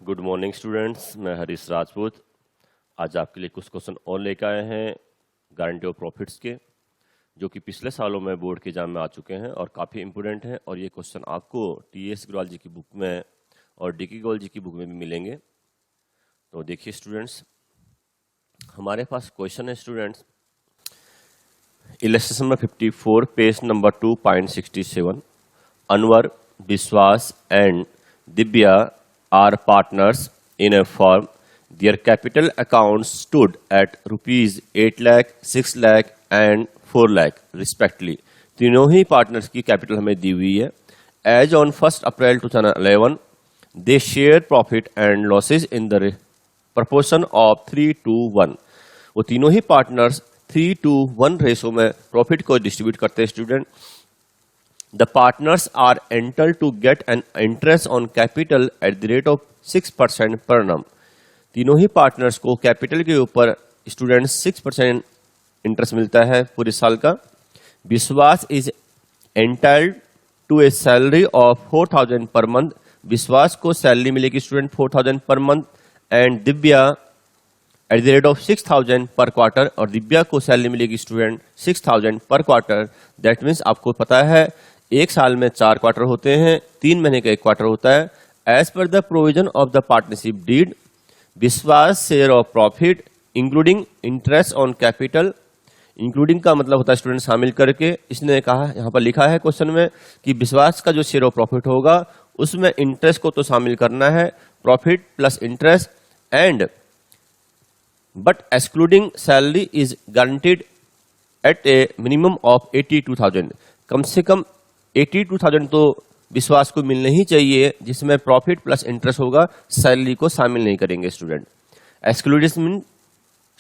Good morning students, मैं हरीश राजपूत। आज आपके लिए कुछ क्वेश्चन और लेकर आए हैं गारंटी ऑफ प्रॉफिट्स के, जो कि पिछले सालों में बोर्ड के एग्जाम में आ चुके हैं और काफ़ी इंपॉर्टेंट हैं। और ये क्वेश्चन आपको टीएस अग्रवाल जी की बुक में और डीके अग्रवाल जी की बुक में भी मिलेंगे। तो देखिए स्टूडेंट्स, हमारे पास क्वेश्चन है स्टूडेंट्स इलस्ट्रेशन में 54 पेज नंबर 2.67। अनवर, विश्वास and Divya are partners in a firm. Their capital accounts stood at rupees 8 lakh, 6 lakh and 4 lakh respectively. तीनों ही पार्टनर्स की कैपिटल हमें दी हुई है। As on 1st April 2011, they share profit and losses in the proportion of 3:1. वो तीनों ही partners 3:1 ratio में प्रॉफिट को डिस्ट्रीब्यूट करते हैं student. The partners are entitled to get an interest on capital at the rate of 6% per annum. तीनों ही partners को कैपिटल के ऊपर स्टूडेंट 6% इंटरेस्ट मिलता है पूरे साल का। Vishwas is entitled to a salary of 4,000 per month. विश्वास को सैलरी मिलेगी student 4,000 per month. And Divya eight the rate of 6,000 पर क्वार्टर, और दिव्या को सैलरी मिलेगी स्टूडेंट 6,000 पर क्वार्टर। दैट मीन्स आपको पता है एक साल में 4 क्वार्टर होते हैं, 3 महीने का 1 क्वार्टर होता है। As per the provision of the partnership deed, Vishwas share of profit including interest on capital. Including का मतलब होता है स्टूडेंट शामिल करके। इसने कहा, यहाँ पर लिखा है क्वेश्चन में कि विश्वास का जो शेयर ऑफ प्रॉफिट होगा उसमें इंटरेस्ट को तो शामिल करना है, profit plus interest, and but excluding salary is guaranteed at a minimum of 82,000। कम से कम 82,000 तो विश्वास को मिलना ही चाहिए, जिसमें प्रॉफिट प्लस इंटरेस्ट होगा, सैलरी को शामिल नहीं करेंगे स्टूडेंट। एक्सक्लूडेड मीन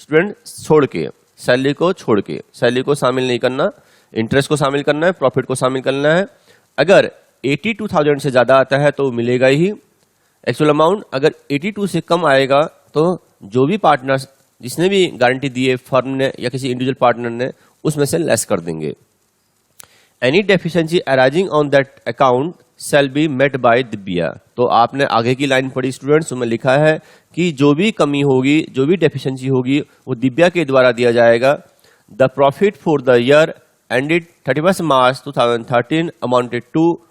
स्टूडेंट छोड़ के, सैलरी को छोड़ के, सैलरी को शामिल नहीं करना, इंटरेस्ट को शामिल करना है, प्रॉफिट को शामिल करना है। अगर 82,000 से ज्यादा आता है तो मिलेगा ही एक्चुअल अमाउंट। अगर 82 से कम आएगा तो जो भी पार्टनर्स जिसने भी गारंटी दी है फर्म ने या किसी इंडिविजुअल पार्टनर ने, उसमें से लेस कर देंगे। Any deficiency arising on that account shall be met by Divya. तो आपने आगे की लाइन पढ़ी स्टूडेंट्स, उसमें लिखा है कि जो भी कमी होगी, जो भी डेफिशिएंसी होगी, वो दिव्या के द्वारा दिया जाएगा। The profit for the year ended 31 March 2013 amounted to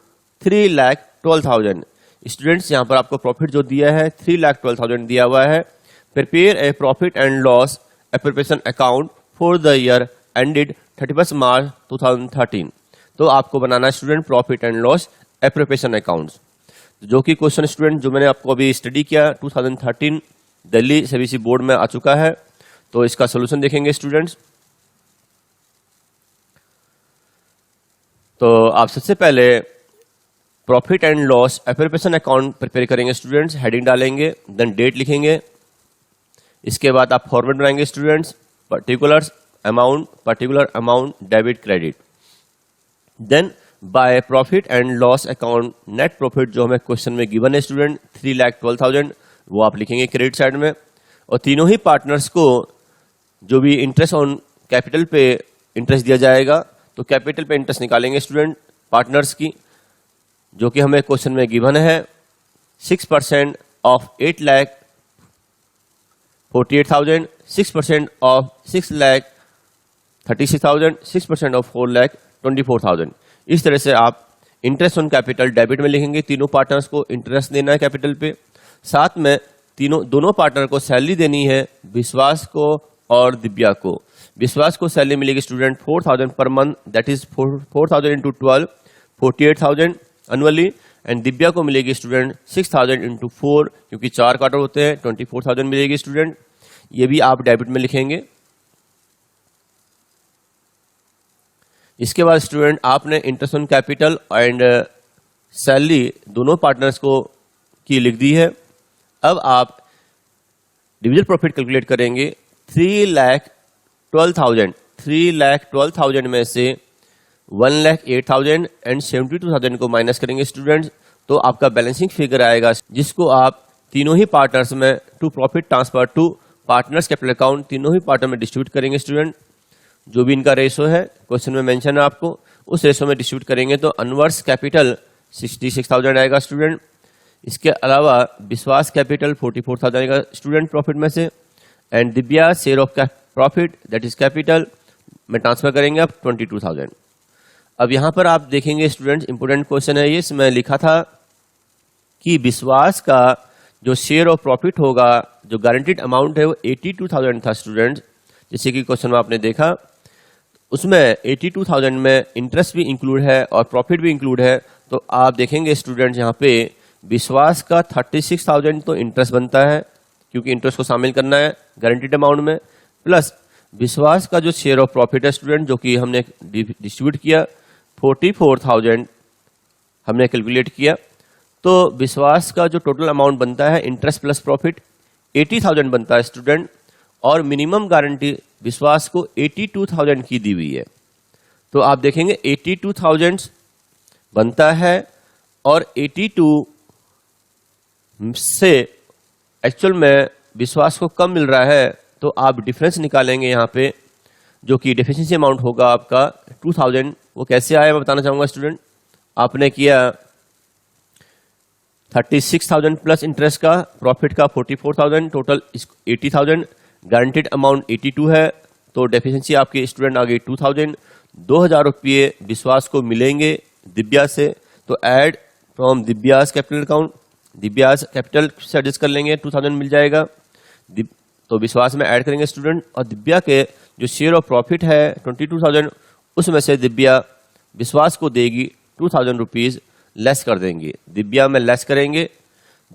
3,12,000। Students, यहाँ पर आपको प्रॉफिट जो दिया है 3,12,000 दिया हुआ है। Prepare a profit and loss appropriation account for the year ended 31 March 2013। तो आपको बनाना है student profit and loss appropriation accounts, जो कि क्वेश्चन स्टूडेंट जो मैंने आपको अभी स्टडी किया 2013 दिल्ली सीबीएसई बोर्ड में आ चुका है। तो इसका सोल्यूशन देखेंगे स्टूडेंट्स। तो आप सबसे पहले profit and loss appropriation account prepare करेंगे स्टूडेंट्स, हेडिंग डालेंगे, देन डेट लिखेंगे। इसके बाद आप फॉर्मेट बनाएंगे students, particular amount debit credit. Then by profit and loss account net profit जो हमें क्वेश्चन में गिवन है स्टूडेंट 3,12,000, वो आप लिखेंगे क्रेडिट साइड में। और तीनों ही पार्टनर्स को जो भी इंटरेस्ट ऑन कैपिटल पे इंटरेस्ट दिया जाएगा, तो कैपिटल पे इंटरेस्ट निकालेंगे स्टूडेंट पार्टनर्स की, जो कि हमें क्वेश्चन में गिवन है 6% ऑफ 8,48,000, 6% ऑफ 6,36,000, 6% ऑफ 4,24,000। इस तरह से आप इंटरेस्ट ऑन कैपिटल डेबिट में लिखेंगे। तीनों पार्टनर्स को इंटरेस्ट देना है कैपिटल पे, साथ में दोनों पार्टनर को सैलरी देनी है, विश्वास को और दिव्या को। विश्वास को सैलरी मिलेगी student 4,000 per month, that is 4,000 into 12 48,000 annually. And Divya को मिलेगी स्टूडेंट 6,000 इंटू 4, क्योंकि 4 क्वार्टर होते हैं, 24,000 मिलेगी स्टूडेंट। ये भी आप डेबिट में लिखेंगे। इसके बाद स्टूडेंट आपने interest on capital and salary दोनों पार्टनर्स को की लिख दी है। अब आप डिविजन प्रॉफिट कैलकुलेट करेंगे। 3,12,000 में से 1,08,000 एंड 72,000 को माइनस करेंगे स्टूडेंट्स, तो आपका बैलेंसिंग फिगर आएगा, जिसको आप तीनों ही पार्टनर्स में to profit transfer to partners capital account तीनों ही पार्टनर में डिस्ट्रीब्यूट करेंगे स्टूडेंट। जो भी इनका रेशो है क्वेश्चन में मेंशन है आपको, उस रेशो में डिस्ट्रीब्यूट करेंगे तो अनवर्स कैपिटल 66,000 आएगा स्टूडेंट। इसके अलावा विश्वास कैपिटल 44,000 आएगा स्टूडेंट प्रॉफिट में से, and Divya share of profit that is capital में ट्रांसफर करेंगे अब 22,000। अब यहाँ पर आप देखेंगे स्टूडेंट्स, इंपोर्टेंट क्वेश्चन है ये, इसमें लिखा था कि विश्वास का जो शेयर ऑफ प्रॉफिट होगा, जो गारंटीड अमाउंट है वो 82,000 था स्टूडेंट्स। जैसे कि क्वेश्चन में आपने देखा उसमें 82,000 में इंटरेस्ट भी इंक्लूड है और प्रॉफिट भी इंक्लूड है। तो आप देखेंगे स्टूडेंट्स यहाँ पे विश्वास का 36,000 तो इंटरेस्ट बनता है क्योंकि इंटरेस्ट को शामिल करना है गारंटीड अमाउंट में, प्लस विश्वास का जो शेयर ऑफ प्रॉफिट है स्टूडेंट जो कि हमने डिस्ट्रीब्यूट किया 44,000 हमने कैलकुलेट किया, तो विश्वास का जो टोटल अमाउंट बनता है इंटरेस्ट प्लस प्रॉफिट 80,000 बनता है स्टूडेंट, और मिनिमम गारंटी विश्वास को 82,000 की दी हुई है। तो आप देखेंगे 82,000 बनता है और 82 से एक्चुअल में विश्वास को कम मिल रहा है, तो आप डिफरेंस निकालेंगे यहाँ पे जो कि डेफिशिएंसी अमाउंट होगा आपका 2,000। वो कैसे आया मैं बताना चाहूंगा स्टूडेंट। आपने किया 36,000 प्लस इंटरेस्ट का, प्रॉफिट का 44,000, टोटल 80,000, गारंटीड अमाउंट 82 है, तो डेफिशिएंसी आपकी स्टूडेंट आ गई 2,000। 2,000 रुपये विश्वास को मिलेंगे दिव्या से, तो add from Divya's capital account, Divya's capital से एडजस्ट कर लेंगे 2,000 मिल जाएगा, तो विश्वास में ऐड करेंगे स्टूडेंट, और दिव्या के जो शेयर ऑफ प्रॉफिट है 22,000 उसमें से दिव्या विश्वास को देगी 2,000 रुपीज लेस कर देंगे। दिव्या में लेस करेंगे,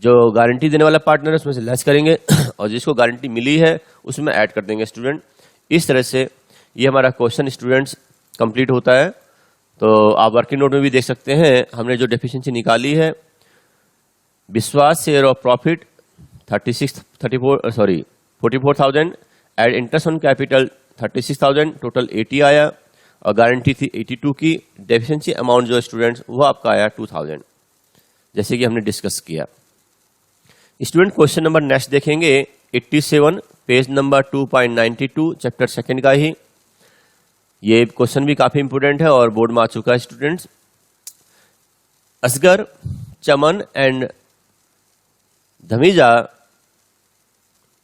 जो गारंटी देने वाला पार्टनर है उसमें से लेस करेंगे और जिसको गारंटी मिली है उसमें ऐड कर देंगे स्टूडेंट। इस तरह से ये हमारा क्वेश्चन स्टूडेंट्स कंप्लीट होता है। तो आप वर्किंग नोट में भी देख सकते हैं हमने जो डेफिशिएंसी निकाली है, Vishwas share of profit 44,000, add interest on capital 36,000, total 80 आया, और गारंटी थी 82 की। डेफिशिएंसी अमाउंट जो स्टूडेंट्स वो आपका आया 2,000, जैसे कि हमने डिस्कस किया। स्टूडेंट क्वेश्चन नंबर नेक्स्ट देखेंगे 87 पेज नंबर 2.92 चैप्टर सेकंड का ही। ये क्वेश्चन भी काफी इंपोर्टेंट है और बोर्ड में आ चुका है students. Asgar, Chaman and Dhamija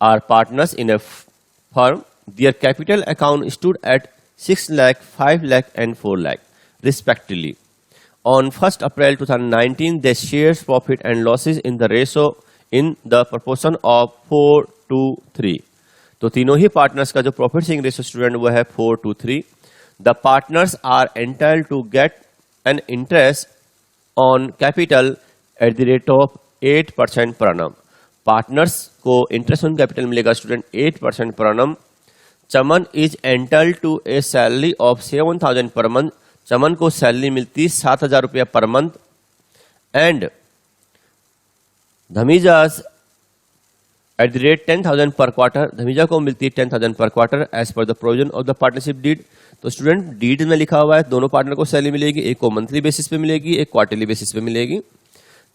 are partners in a firm, their capital account stood at 6 lakh, 5 lakh and 4 lakh respectively. On 1st April 2019, their shares profit and losses in the ratio in the proportion of 4:3. तो तीनों ही partners का जो profit sharing ratio student वो है 4:3. The partners are entitled to get an interest on capital at the rate of 8% per annum. Partners को interest on capital मिलेगा student 8% per annum. Chaman is entitled to a salary of 7,000 per month, चमन को salary मिलती 7,000 रुपया per month, and Dhamija's at the rate 10,000 per quarter, Dhamija को मिलती है 10,000 per quarter as per the provision of the partnership deed. तो student deed में लिखा हुआ है दोनों पार्टनर को सैलरी मिलेगी, एक को मंथली बेसिस पे मिलेगी, एक क्वार्टरली बेसिस पे मिलेगी।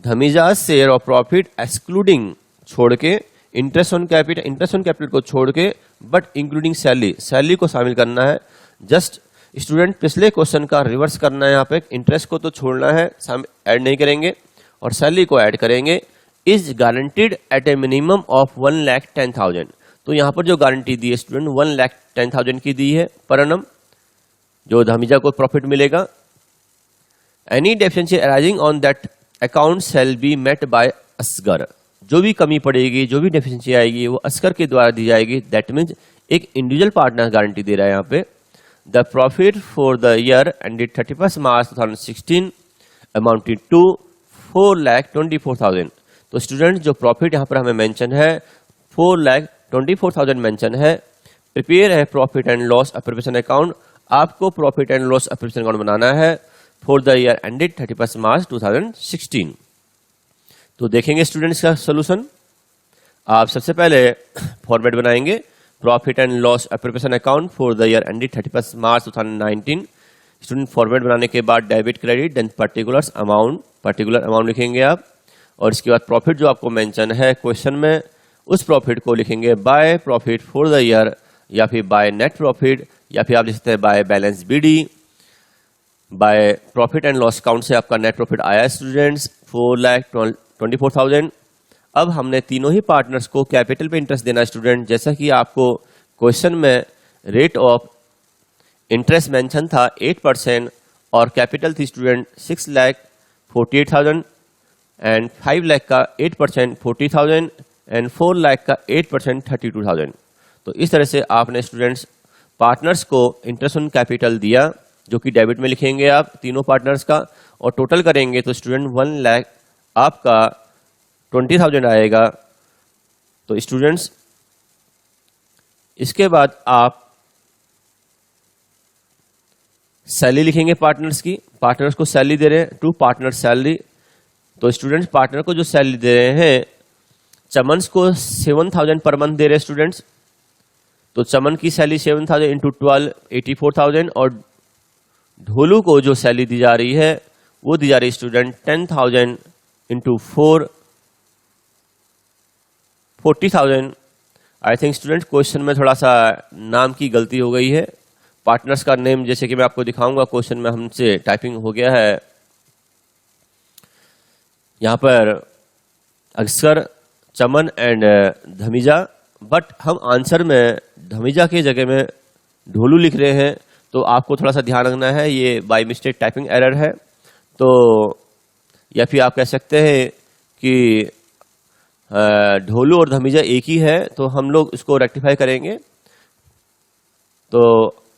धमीजास शेयर ऑफ प्रॉफिट एक्सक्लूडिंग छोड़ के, इंटरेस्ट ऑन कैपिटल को छोड़ के, बट इंक्लूडिंग सैलरी, सैलरी को शामिल करना है। जस्ट स्टूडेंट पिछले क्वेश्चन का रिवर्स करना है, यहाँ पे इंटरेस्ट को तो छोड़ना है, ऐड नहीं करेंगे, और सैलरी को ऐड करेंगे। Is guaranteed at a minimum of 1,10,000। तो यहाँ पर जो गारंटी दी है स्टूडेंट 1,10,000 की दी है पर annum, जो धमीजा को प्रॉफिट मिलेगा। Any deficiency arising on that account shall be met by Asgar. जो भी कमी पड़ेगी, जो भी डेफिशिएंसी आएगी वो असगर के द्वारा दी जाएगी। दैट मीन्स एक इंडिविजुअल पार्टनर गारंटी दे रहा है यहाँ पे। The profit for the year ended 31 March 2016 amounted to 4,24,000। तो स्टूडेंट जो प्रॉफिट यहाँ पर हमें मेंशन है 4,24,000 मेंशन है। प्रिपेयर है profit and loss appropriation account, आपको profit and loss appropriation account बनाना है for the year ended 31 March 2016। तो देखेंगे स्टूडेंट्स का सोल्यूशन। आप सबसे पहले फॉर्मेट बनाएंगे profit and loss appropriation account for the year ended 31 March 2019। Student format बनाने के बाद debit credit then particular amount लिखेंगे आप, और इसके बाद प्रॉफिट जो आपको मेंशन है क्वेश्चन में उस प्रॉफिट को लिखेंगे by profit for the year, या फिर बाय नेट प्रॉफिट, या फिर आप लिख सकते हैं by balance BD. By profit and loss account से आपका नेट प्रॉफिट आया स्टूडेंट्स 24,000। अब हमने तीनों ही पार्टनर्स को कैपिटल पे इंटरेस्ट देना है स्टूडेंट। जैसा कि आपको क्वेश्चन में रेट ऑफ इंटरेस्ट मेंशन था 8% और कैपिटल थी स्टूडेंट 6,48,000 एंड 5 लाख का 8% 40,000 एंड 4 लाख का 8% 32,000। तो इस तरह से आपने स्टूडेंट्स पार्टनर्स को इंटरेस्ट ऑन कैपिटल दिया, जो कि डेबिट में लिखेंगे आप तीनों पार्टनर्स का, और टोटल करेंगे तो स्टूडेंट 1 लाख आपका 20,000 आएगा। तो स्टूडेंट्स इसके बाद आप सैलरी लिखेंगे पार्टनर्स की। पार्टनर्स को सैलरी दे रहे हैं, 2 पार्टनर सैलरी। तो स्टूडेंट्स पार्टनर को जो सैलरी दे रहे हैं, चमन को 7,000 पर मंथ दे रहे हैं स्टूडेंट्स। तो चमन की सैलरी 7,000 इंटू 12 84,000 और ढोलू को जो सैलरी दी जा रही है वो दी जा रही है student 10,000 into 4 40,000। I think student question में थोड़ा सा नाम की गलती हो गई है। पार्टनर्स का नेम जैसे कि मैं आपको दिखाऊंगा क्वेश्चन में हमसे टाइपिंग हो गया है। यहां पर अक्सर चमन एंड धमीजा, बट हम आंसर में धमीजा की जगह में ढोलू लिख रहे हैं। तो आपको थोड़ा सा ध्यान रखना है, ये बाय मिस्टेक टाइपिंग एरर है। तो या फिर आप कह सकते हैं कि ढोलू और धमीजा एक ही है, तो हम लोग इसको रेक्टिफाई करेंगे। तो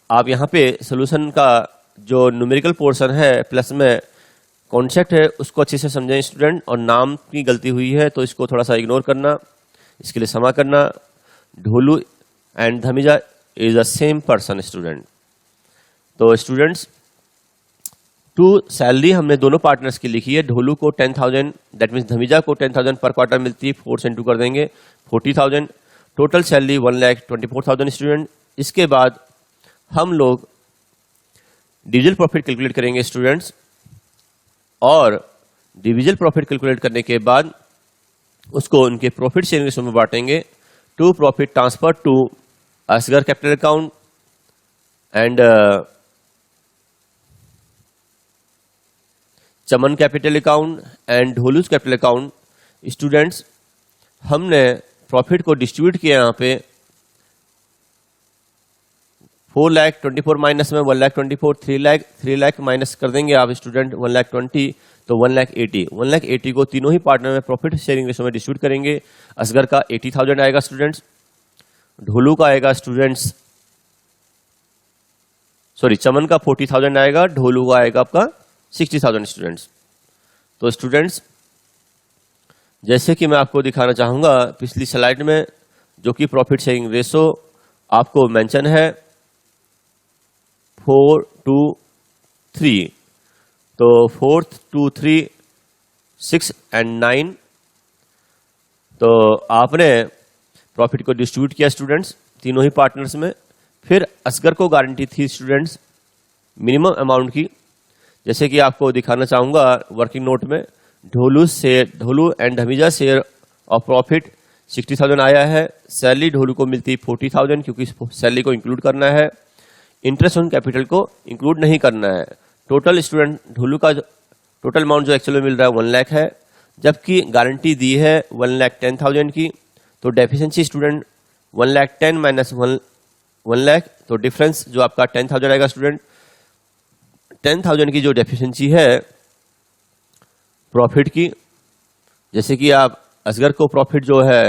आप यहाँ पे सोल्यूशन का जो न्यूमेरिकल पोर्शन है प्लस में कॉन्सेप्ट है उसको अच्छे से समझें स्टूडेंट, और नाम की गलती हुई है तो इसको थोड़ा सा इग्नोर करना, इसके लिए क्षमा करना। Dholu and Dhamija is the same person student. तो स्टूडेंट्स 2 सैलरी हमने दोनों पार्टनर्स की लिखी है। ढोलू को 10,000, दैट मीन्स धमीजा को 10,000 पर क्वार्टर मिलती है, 4 से इंटू कर देंगे 40,000। Total salary 1,24,000 student. इसके बाद हम लोग डिविजल प्रॉफिट कैलकुलेट करेंगे स्टूडेंट्स, और डिविजल प्रॉफिट कैलकुलेट करने के बाद उसको उनके प्रॉफिट शेयरिंग रेशो में बांटेंगे। To profit transfer to Asgar capital account and Chaman capital account and Dholu's capital account. Students हमने प्रॉफिट को डिस्ट्रीब्यूट किया यहाँ पे 4,24,000 माइनस में 1,24,000 3 लाख माइनस कर देंगे आप स्टूडेंट 1,20,000 तो 1,80,000 को तीनों ही पार्टनर में प्रॉफिट शेयरिंग रेशो में डिस्ट्रीब्यूट करेंगे। असगर का 80,000 आएगा स्टूडेंट्स, ढोलू का आएगा स्टूडेंट्स, सॉरी चमन का 40,000 आएगा, ढोलू का आएगा आपका 60,000 स्टूडेंट्स। तो स्टूडेंट्स जैसे कि मैं आपको दिखाना चाहूंगा पिछली स्लाइड में, जो कि प्रॉफिट शेयरिंग रेशो आपको मेंशन है 4 to 3, तो 4 to 3 6 and 9। तो आपने प्रॉफिट को डिस्ट्रीब्यूट किया स्टूडेंट्स तीनों ही पार्टनर्स में। फिर असगर को गारंटी थी स्टूडेंट्स मिनिमम अमाउंट की, जैसे कि आपको दिखाना चाहूंगा वर्किंग नोट में। Dholu and Dhamija share of profit 60,000 आया है। सैलरी ढोलू को मिलती 40,000 क्योंकि सैलरी को इंक्लूड करना है, इंटरेस्ट ऑन कैपिटल को इंक्लूड नहीं करना है। टोटल स्टूडेंट ढोलू का टोटल अमाउंट जो एक्चुअली मिल रहा है 1 लाख है, जबकि गारंटी दी है 1,10,000 की। तो डेफिशिएंसी स्टूडेंट 1,10,000 माइनस 1 लाख, तो डिफरेंस जो आपका 10,000 आएगा स्टूडेंट। 10,000 की जो डेफिशिएंसी है प्रॉफिट की, जैसे कि आप असगर को प्रॉफिट जो है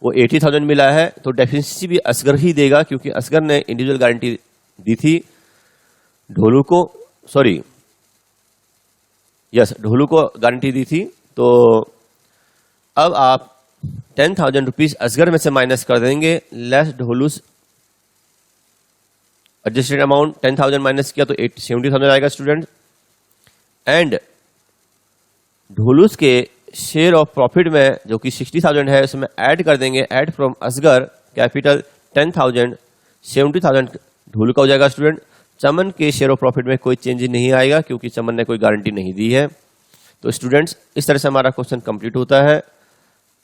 वो 80,000 मिला है, तो डेफिशिएंसी भी असगर ही देगा क्योंकि असगर ने इंडिविजुअल गारंटी दी थी ढोलू को, सॉरी यस ढोलू को गारंटी दी थी। तो अब आप 10,000 रुपीज असगर में से माइनस कर देंगे, लेस ढोलूस एडजस्टेड अमाउंट 10,000 माइनस किया तो 70,000 आएगा स्टूडेंट। एंड ढोलूस के शेयर ऑफ प्रॉफिट में जो कि 60,000 है उसमें ऐड कर देंगे, add from Asghar capital 10,000 70,000 Dholu का हो जाएगा स्टूडेंट। चमन के शेयर ऑफ प्रॉफिट में कोई चेंज नहीं आएगा क्योंकि चमन ने कोई गारंटी नहीं दी है। तो स्टूडेंट्स इस तरह से हमारा क्वेश्चन कंप्लीट होता है।